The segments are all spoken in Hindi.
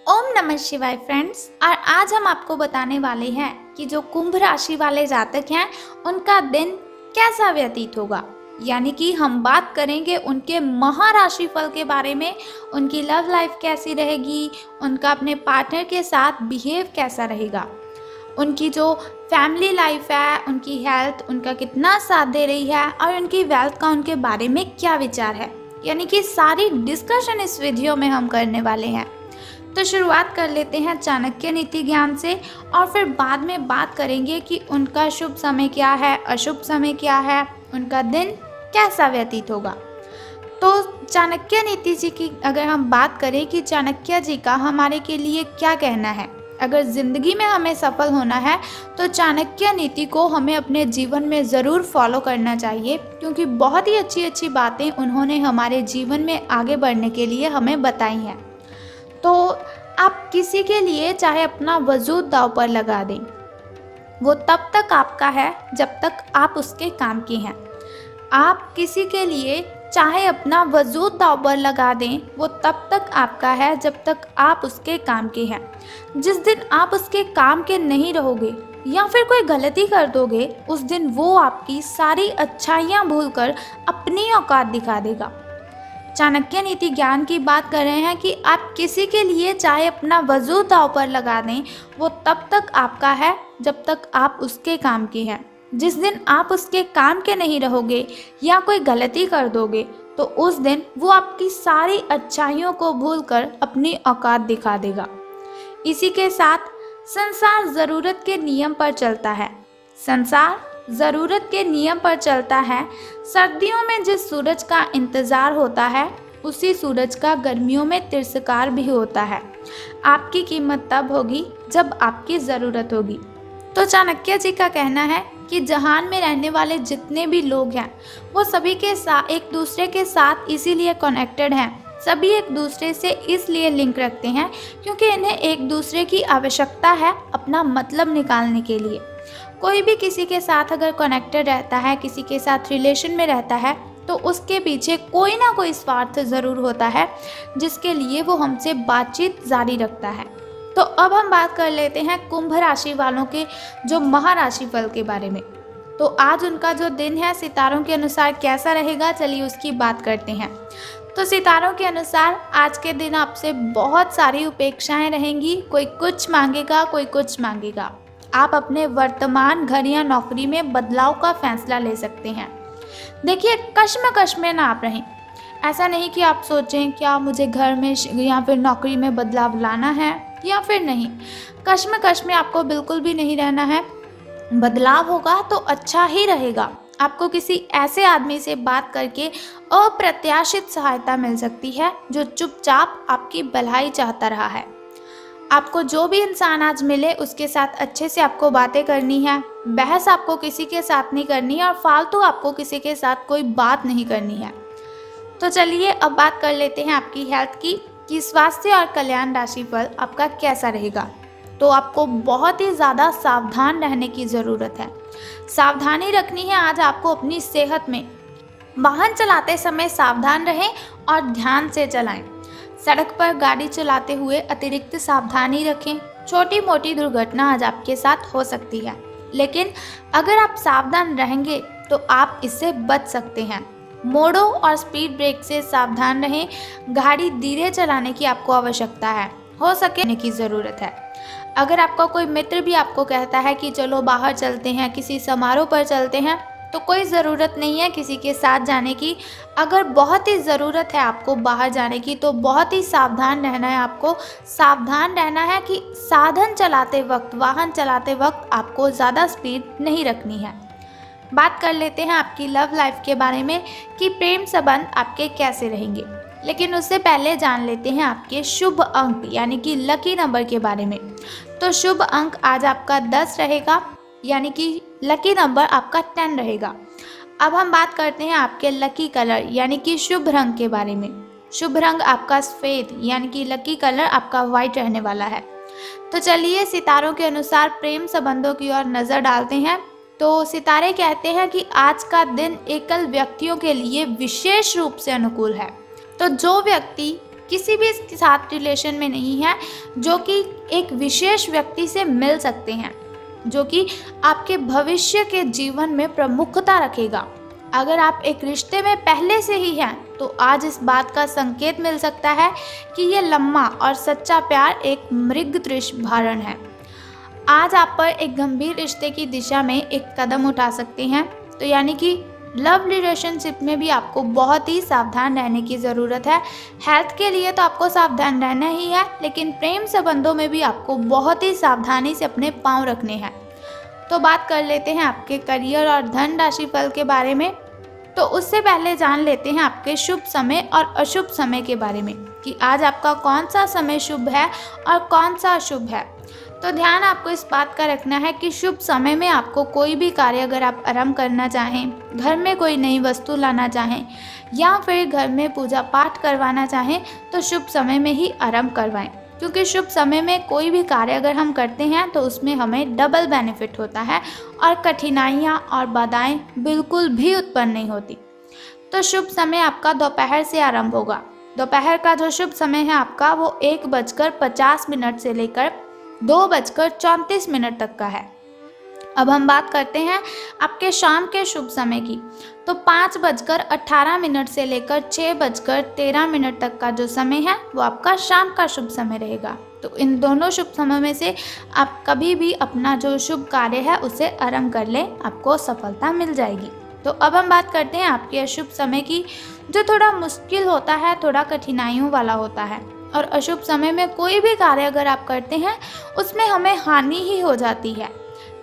ओम नमः शिवाय फ्रेंड्स। और आज हम आपको बताने वाले हैं कि जो कुंभ राशि वाले जातक हैं उनका दिन कैसा व्यतीत होगा। यानी कि हम बात करेंगे उनके महाराशि फल के बारे में, उनकी लव लाइफ कैसी रहेगी, उनका अपने पार्टनर के साथ बिहेव कैसा रहेगा, उनकी जो फैमिली लाइफ है, उनकी हेल्थ उनका कितना साथ दे रही है और उनकी वेल्थ का उनके बारे में क्या विचार है। यानी कि सारी डिस्कशन इस वीडियो में हम करने वाले हैं। तो शुरुआत कर लेते हैं चाणक्य नीति ज्ञान से और फिर बाद में बात करेंगे कि उनका शुभ समय क्या है, अशुभ समय क्या है, उनका दिन कैसा व्यतीत होगा। तो चाणक्य नीति जी की अगर हम बात करें कि चाणक्य जी का हमारे के लिए क्या कहना है, अगर ज़िंदगी में हमें सफल होना है तो चाणक्य नीति को हमें अपने जीवन में ज़रूर फॉलो करना चाहिए, क्योंकि बहुत ही अच्छी अच्छी बातें उन्होंने हमारे जीवन में आगे बढ़ने के लिए हमें बताई हैं। तो आप किसी के लिए चाहे अपना वजूद दांव पर लगा दें, वो तब तक आपका है जब तक आप उसके काम की हैं। आप किसी के लिए चाहे अपना वजूद दांव पर लगा दें, वो तब तक आपका है जब तक आप उसके काम के हैं। जिस दिन आप उसके काम के नहीं रहोगे या फिर कोई गलती कर दोगे, उस दिन वो आपकी सारी अच्छाइयाँ भूलकर अपनी औकात दिखा देगा। चाणक्य नीति ज्ञान की बात कर रहे हैं कि आप किसी के लिए चाहे अपना वजूद दांव पर लगा दें, वो तब तक आपका है जब तक आप उसके काम की हैं। जिस दिन आप उसके काम के नहीं रहोगे या कोई गलती कर दोगे, तो उस दिन वो आपकी सारी अच्छाइयों को भूलकर अपनी औकात दिखा देगा। इसी के साथ संसार ज़रूरत के नियम पर चलता है। संसार ज़रूरत के नियम पर चलता है। सर्दियों में जिस सूरज का इंतज़ार होता है, उसी सूरज का गर्मियों में तिरस्कार भी होता है। आपकी कीमत तब होगी जब आपकी ज़रूरत होगी। तो चाणक्य जी का कहना है कि जहान में रहने वाले जितने भी लोग हैं, वो सभी के साथ एक दूसरे के साथ इसीलिए कनेक्टेड हैं। सभी एक दूसरे से इसलिए लिंक रखते हैं क्योंकि इन्हें एक दूसरे की आवश्यकता है अपना मतलब निकालने के लिए। कोई भी किसी के साथ अगर कनेक्टेड रहता है, किसी के साथ रिलेशन में रहता है, तो उसके पीछे कोई ना कोई स्वार्थ ज़रूर होता है जिसके लिए वो हमसे बातचीत जारी रखता है। तो अब हम बात कर लेते हैं कुंभ राशि वालों के जो महाराशि फल के बारे में। तो आज उनका जो दिन है सितारों के अनुसार कैसा रहेगा, चलिए उसकी बात करते हैं। तो सितारों के अनुसार आज के दिन आपसे बहुत सारी उपेक्षाएं रहेंगी। कोई कुछ मांगेगा, कोई कुछ मांगेगा। आप अपने वर्तमान घर या नौकरी में बदलाव का फैसला ले सकते हैं। देखिए, कश्मकश में ना आप रहें। ऐसा नहीं कि आप सोचें क्या मुझे घर में या फिर नौकरी में बदलाव लाना है या फिर नहीं। कश्मकश में आपको बिल्कुल भी नहीं रहना है। बदलाव होगा तो अच्छा ही रहेगा। आपको किसी ऐसे आदमी से बात करके अप्रत्याशित सहायता मिल सकती है जो चुपचाप आपकी भलाई चाहता रहा है। आपको जो भी इंसान आज मिले उसके साथ अच्छे से आपको बातें करनी है। बहस आपको किसी के साथ नहीं करनी है और फालतू आपको किसी के साथ कोई बात नहीं करनी है। तो चलिए अब बात कर लेते हैं आपकी हेल्थ की कि स्वास्थ्य और कल्याण राशि फल आपका कैसा रहेगा। तो आपको बहुत ही ज़्यादा सावधान रहने की ज़रूरत है। सावधानी रखनी है आज आपको अपनी सेहत में। वाहन चलाते समय सावधान रहें और ध्यान से चलाएं। सड़क पर गाड़ी चलाते हुए अतिरिक्त सावधानी रखें। छोटी मोटी दुर्घटना आज आपके साथ हो सकती है, लेकिन अगर आप सावधान रहेंगे तो आप इससे बच सकते हैं। मोड़ों और स्पीड ब्रेक से सावधान रहें। गाड़ी धीरे चलाने की आपको आवश्यकता है, हो सके की ज़रूरत है। अगर आपका कोई मित्र भी आपको कहता है कि चलो बाहर चलते हैं, किसी समारोह पर चलते हैं, तो कोई ज़रूरत नहीं है किसी के साथ जाने की। अगर बहुत ही ज़रूरत है आपको बाहर जाने की तो बहुत ही सावधान रहना है। आपको सावधान रहना है कि साधन चलाते वक्त, वाहन चलाते वक्त आपको ज़्यादा स्पीड नहीं रखनी है। बात कर लेते हैं आपकी लव लाइफ के बारे में कि प्रेम संबंध आपके कैसे रहेंगे, लेकिन उससे पहले जान लेते हैं आपके शुभ अंक यानी कि लकी नंबर के बारे में। तो शुभ अंक आज आपका 10 रहेगा, यानी कि लकी नंबर आपका 10 रहेगा। अब हम बात करते हैं आपके लकी कलर यानी कि शुभ रंग के बारे में। शुभ रंग आपका सफ़ेद यानी कि लकी कलर आपका वाइट रहने वाला है। तो चलिए सितारों के अनुसार प्रेम संबंधों की ओर नज़र डालते हैं। तो सितारे कहते हैं कि आज का दिन एकल व्यक्तियों के लिए विशेष रूप से अनुकूल है। तो जो व्यक्ति किसी भी के साथ रिलेशन में नहीं हैं, जो कि एक विशेष व्यक्ति से मिल सकते हैं, जो कि आपके भविष्य के जीवन में प्रमुखता रखेगा। अगर आप एक रिश्ते में पहले से ही हैं तो आज इस बात का संकेत मिल सकता है कि ये लम्बा और सच्चा प्यार एक मृगतृष भारण है। आज आप पर एक गंभीर रिश्ते की दिशा में एक कदम उठा सकते हैं। तो यानी कि लव रिलेशनशिप में भी आपको बहुत ही सावधान रहने की ज़रूरत है। हेल्थ के लिए तो आपको सावधान रहना ही है, लेकिन प्रेम संबंधों में भी आपको बहुत ही सावधानी से अपने पांव रखने हैं। तो बात कर लेते हैं आपके करियर और धन राशि फल के बारे में। तो उससे पहले जान लेते हैं आपके शुभ समय और अशुभ समय के बारे में कि आज आपका कौन सा समय शुभ है और कौन सा अशुभ है। तो ध्यान आपको इस बात का रखना है कि शुभ समय में आपको कोई भी कार्य अगर आप आरंभ करना चाहें, घर में कोई नई वस्तु लाना चाहें या फिर घर में पूजा पाठ करवाना चाहें तो शुभ समय में ही आरंभ करवाएं, क्योंकि शुभ समय में कोई भी कार्य अगर हम करते हैं तो उसमें हमें डबल बेनिफिट होता है और कठिनाइयाँ और बाधाएं बिल्कुल भी उत्पन्न नहीं होती। तो शुभ समय आपका दोपहर से आरंभ होगा। दोपहर का जो शुभ समय है आपका वो 1:50 से लेकर 2:34 तक का है। अब हम बात करते हैं आपके शाम के शुभ समय की। तो 5:18 से लेकर 6:13 तक का जो समय है वो आपका शाम का शुभ समय रहेगा। तो इन दोनों शुभ समय में से आप कभी भी अपना जो शुभ कार्य है उसे आरंभ कर लें, आपको सफलता मिल जाएगी। तो अब हम बात करते हैं आपके अशुभ समय की, जो थोड़ा मुश्किल होता है, थोड़ा कठिनाइयों वाला होता है। और अशुभ समय में कोई भी कार्य अगर आप करते हैं उसमें हमें हानि ही हो जाती है,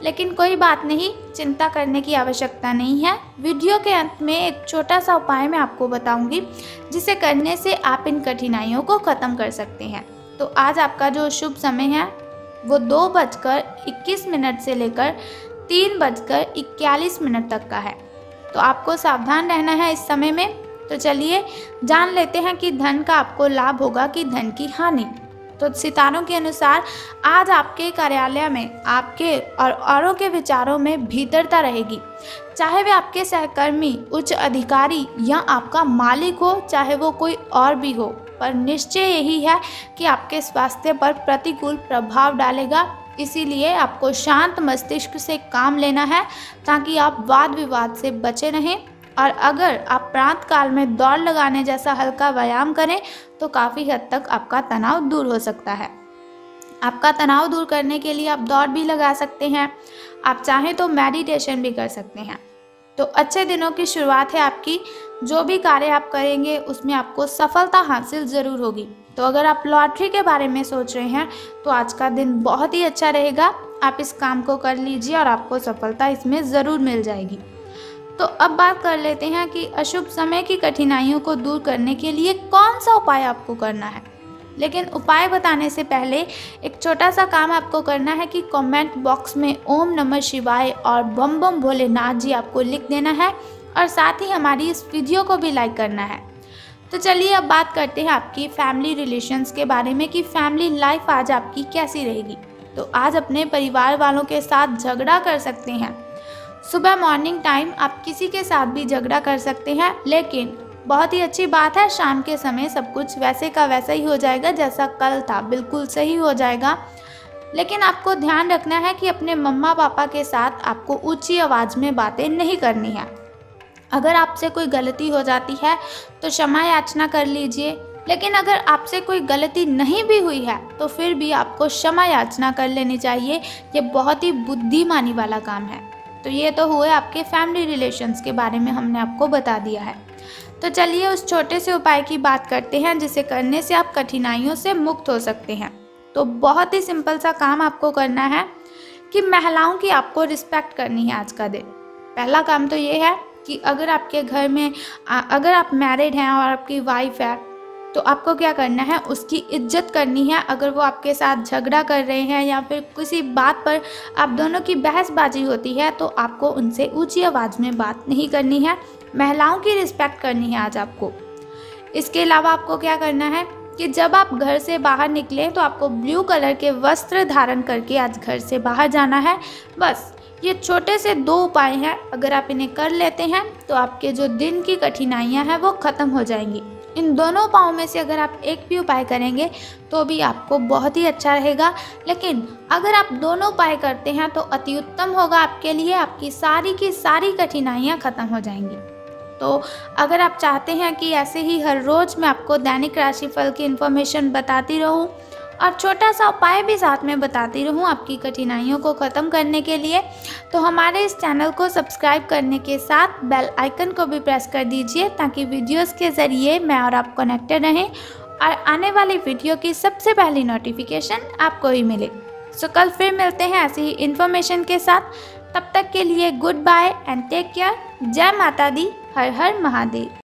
लेकिन कोई बात नहीं, चिंता करने की आवश्यकता नहीं है। वीडियो के अंत में एक छोटा सा उपाय मैं आपको बताऊंगी, जिसे करने से आप इन कठिनाइयों को ख़त्म कर सकते हैं। तो आज आपका जो शुभ समय है वो 2:21 से लेकर 3:41 तक का है। तो आपको सावधान रहना है इस समय में। तो चलिए जान लेते हैं कि धन का आपको लाभ होगा कि धन की हानि। तो सितारों के अनुसार आज आपके कार्यालय में आपके और औरों के विचारों में भीतरता रहेगी, चाहे वे आपके सहकर्मी, उच्च अधिकारी या आपका मालिक हो, चाहे वो कोई और भी हो, पर निश्चय यही है कि आपके स्वास्थ्य पर प्रतिकूल प्रभाव डालेगा। इसीलिए आपको शांत मस्तिष्क से काम लेना है ताकि आप वाद विवाद से बचे रहें। और अगर आप प्रातः काल में दौड़ लगाने जैसा हल्का व्यायाम करें तो काफ़ी हद तक आपका तनाव दूर हो सकता है। आपका तनाव दूर करने के लिए आप दौड़ भी लगा सकते हैं, आप चाहें तो मेडिटेशन भी कर सकते हैं। तो अच्छे दिनों की शुरुआत है आपकी। जो भी कार्य आप करेंगे उसमें आपको सफलता हासिल ज़रूर होगी। तो अगर आप लॉटरी के बारे में सोच रहे हैं तो आज का दिन बहुत ही अच्छा रहेगा। आप इस काम को कर लीजिए और आपको सफलता इसमें ज़रूर मिल जाएगी। तो अब बात कर लेते हैं कि अशुभ समय की कठिनाइयों को दूर करने के लिए कौन सा उपाय आपको करना है। लेकिन उपाय बताने से पहले एक छोटा सा काम आपको करना है कि कमेंट बॉक्स में ओम नमः शिवाय और बम बम भोलेनाथ जी आपको लिख देना है और साथ ही हमारी इस वीडियो को भी लाइक करना है। तो चलिए अब बात करते हैं आपकी फैमिली रिलेशंस के बारे में कि फैमिली लाइफ आज आपकी कैसी रहेगी। तो आज अपने परिवार वालों के साथ झगड़ा कर सकते हैं। सुबह मॉर्निंग टाइम आप किसी के साथ भी झगड़ा कर सकते हैं, लेकिन बहुत ही अच्छी बात है शाम के समय सब कुछ वैसे का वैसा ही हो जाएगा जैसा कल था, बिल्कुल सही हो जाएगा। लेकिन आपको ध्यान रखना है कि अपने मम्मा पापा के साथ आपको ऊंची आवाज़ में बातें नहीं करनी है। अगर आपसे कोई गलती हो जाती है तो क्षमा याचना कर लीजिए, लेकिन अगर आपसे कोई गलती नहीं भी हुई है तो फिर भी आपको क्षमा याचना कर लेनी चाहिए। ये बहुत ही बुद्धिमानी वाला काम है। तो ये तो हुए आपके फैमिली रिलेशंस के बारे में हमने आपको बता दिया है। तो चलिए उस छोटे से उपाय की बात करते हैं जिसे करने से आप कठिनाइयों से मुक्त हो सकते हैं। तो बहुत ही सिंपल सा काम आपको करना है कि महिलाओं की आपको रिस्पेक्ट करनी है आज का दिन। पहला काम तो ये है कि अगर आपके घर में अगर आप मैरिड हैं और आपकी वाइफ है तो आपको क्या करना है, उसकी इज्जत करनी है। अगर वो आपके साथ झगड़ा कर रहे हैं या फिर किसी बात पर आप दोनों की बहसबाजी होती है तो आपको उनसे ऊंची आवाज़ में बात नहीं करनी है। महिलाओं की रिस्पेक्ट करनी है आज आपको। इसके अलावा आपको क्या करना है कि जब आप घर से बाहर निकलें तो आपको ब्लू कलर के वस्त्र धारण करके आज घर से बाहर जाना है। बस ये छोटे से 2 उपाय हैं, अगर आप इन्हें कर लेते हैं तो आपके जो दिन की कठिनाइयां हैं वो ख़त्म हो जाएंगी इन दोनों उपायों में से अगर आप एक भी उपाय करेंगे तो भी आपको बहुत ही अच्छा रहेगा, लेकिन अगर आप दोनों उपाय करते हैं तो अति उत्तम होगा आपके लिए। आपकी सारी की सारी कठिनाइयाँ खत्म हो जाएंगी। तो अगर आप चाहते हैं कि ऐसे ही हर रोज़ मैं आपको दैनिक राशिफल की इन्फॉर्मेशन बताती रहूं और छोटा सा उपाय भी साथ में बताती रहूं आपकी कठिनाइयों को ख़त्म करने के लिए, तो हमारे इस चैनल को सब्सक्राइब करने के साथ बेल आइकन को भी प्रेस कर दीजिए, ताकि वीडियोस के ज़रिए मैं और आप कनेक्टेड रहें और आने वाली वीडियो की सबसे पहली नोटिफिकेशन आपको ही मिले। सो कल फिर मिलते हैं ऐसी ही इन्फॉर्मेशन के साथ। तब तक के लिए good bye and take care. जय माता दी। हर हर महादेव।